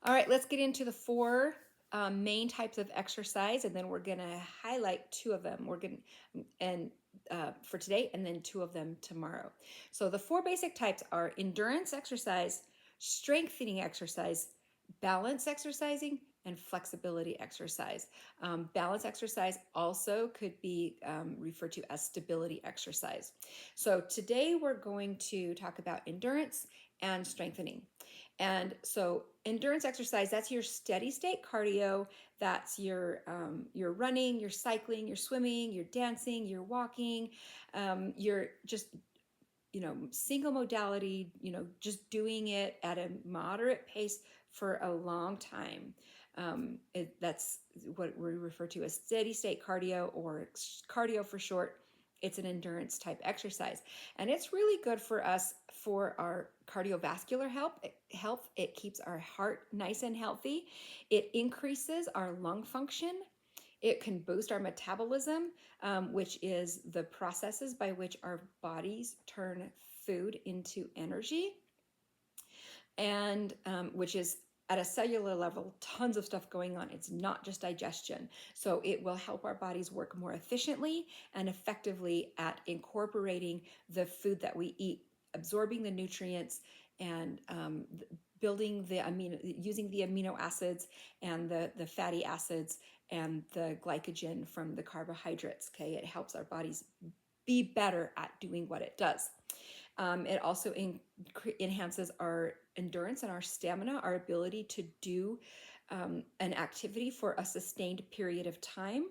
All right, let's get into the four main types of exercise, and then we're going to highlight two of them. We're going to, and for today, and then two of them tomorrow. So the four basic types are endurance exercise, strengthening exercise, balance exercising, and flexibility exercise. Balance exercise also could be referred to as stability exercise. So today we're going to talk about endurance and strengthening. And so endurance exercise, that's your steady state cardio. That's your running, your cycling, your swimming, your dancing, your walking, your just single modality, just doing it at a moderate pace for a long time. That's what we refer to as steady state cardio, or cardio for short. It's an endurance type exercise, and it's really good for us for our cardiovascular health. It keeps our heart nice and healthy. It increases our lung function. It can boost our metabolism, which is the processes by which our bodies turn food into energy, and which is at a cellular level, tons of stuff going on. It's not just digestion. So it will help our bodies work more efficiently and effectively at incorporating the food that we eat, absorbing the nutrients, and building using the amino acids and the fatty acids and the glycogen from the carbohydrates. Okay, it helps our bodies be better at doing what it does. It also enhances our endurance and our stamina, our ability to do an activity for a sustained period of time.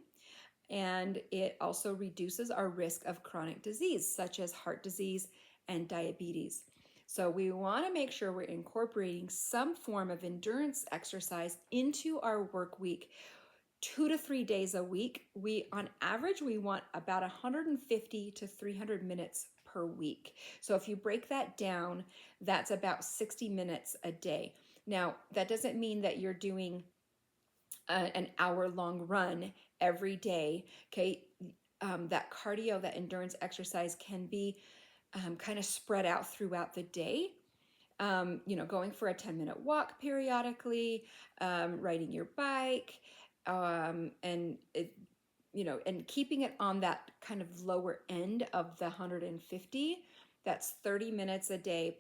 And it also reduces our risk of chronic disease, such as heart disease and diabetes. So we want to make sure we're incorporating some form of endurance exercise into our work week 2 to 3 days a week. On average, we want about 150 to 300 minutes per week. So if you break that down, that's about 60 minutes a day. Now, that doesn't mean that you're doing an hour-long run every day. Okay, that cardio, that endurance exercise can be kind of spread out throughout the day. Going for a 10-minute walk periodically, riding your bike, and keeping it on that kind of lower end of the 150. That's 30 minutes a day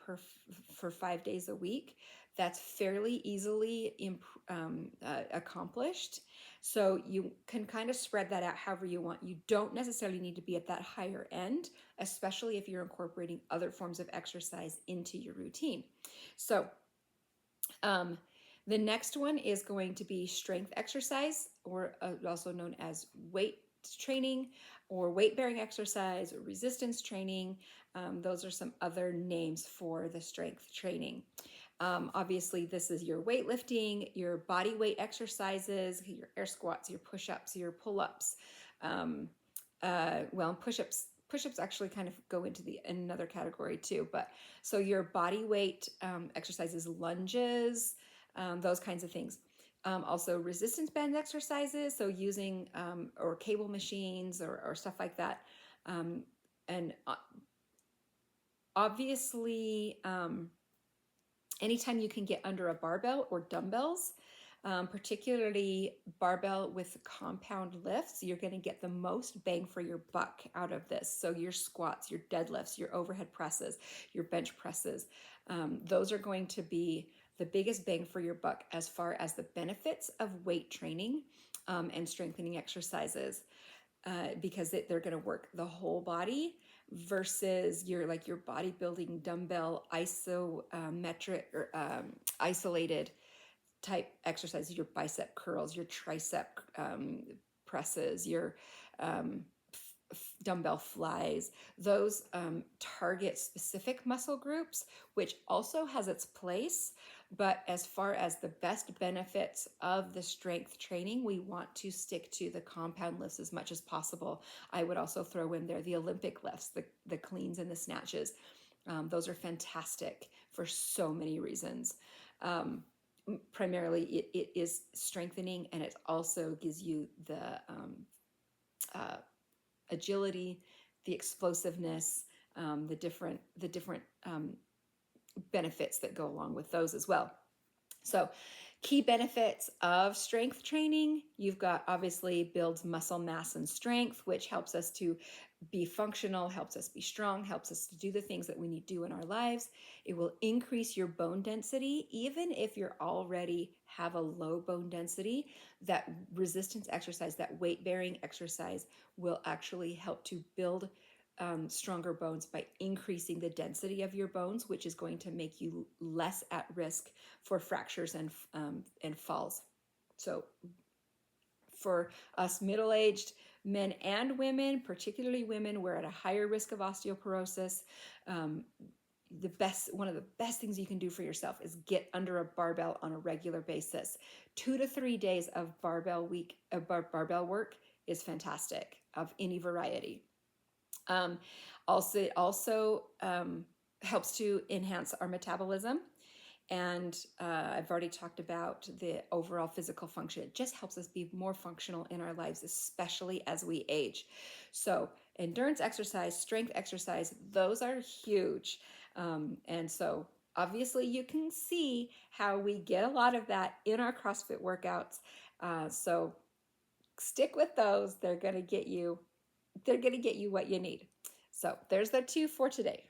for 5 days a week. That's fairly easily accomplished. So you can kind of spread that out however you want. You don't necessarily need to be at that higher end, especially if you're incorporating other forms of exercise into your routine. So the next one is going to be strength exercise, or also known as weight training, or weight bearing exercise, or resistance training. Those are some other names for the strength training. Obviously, this is your weightlifting, your body weight exercises, your air squats, your push-ups, your pull-ups. Push-ups actually kind of go into another category too. But so your body weight exercises, lunges, those kinds of things. Also resistance band exercises, so using or cable machines or stuff like that. And obviously, anytime you can get under a barbell or dumbbells, particularly barbell with compound lifts, you're going to get the most bang for your buck out of this. So your squats, your deadlifts, your overhead presses, your bench presses, those are going to be the biggest bang for your buck as far as the benefits of weight training and strengthening exercises, because they're going to work the whole body versus your bodybuilding dumbbell isometric or isolated type exercises, your bicep curls, your tricep presses, your dumbbell flies. Those target specific muscle groups, which also has its place. But as far as the best benefits of the strength training, we want to stick to the compound lifts as much as possible. I would also throw in there the Olympic lifts, the cleans and the snatches. Those are fantastic for so many reasons. Primarily, it is strengthening, and it also gives you the agility, the explosiveness, the different benefits that go along with those as well. So, key benefits of strength training, you've got obviously builds muscle mass and strength, which helps us to be functional, helps us be strong, helps us to do the things that we need to do in our lives. It will increase your bone density, even if you're already have a low bone density. That resistance exercise, that weight bearing exercise, will actually help to build stronger bones by increasing the density of your bones, which is going to make you less at risk for fractures and falls. So for us middle-aged men and women, particularly women, we're at a higher risk of osteoporosis. Um, one of the best things you can do for yourself is get under a barbell on a regular basis. 2 to 3 days of barbell work is fantastic, of any variety. It also helps to enhance our metabolism. And I've already talked about the overall physical function. It just helps us be more functional in our lives, especially as we age. So endurance exercise, strength exercise, those are huge. And so obviously you can see how we get a lot of that in our CrossFit workouts. So stick with those. They're going to get you what you need. So there's the 2 for today.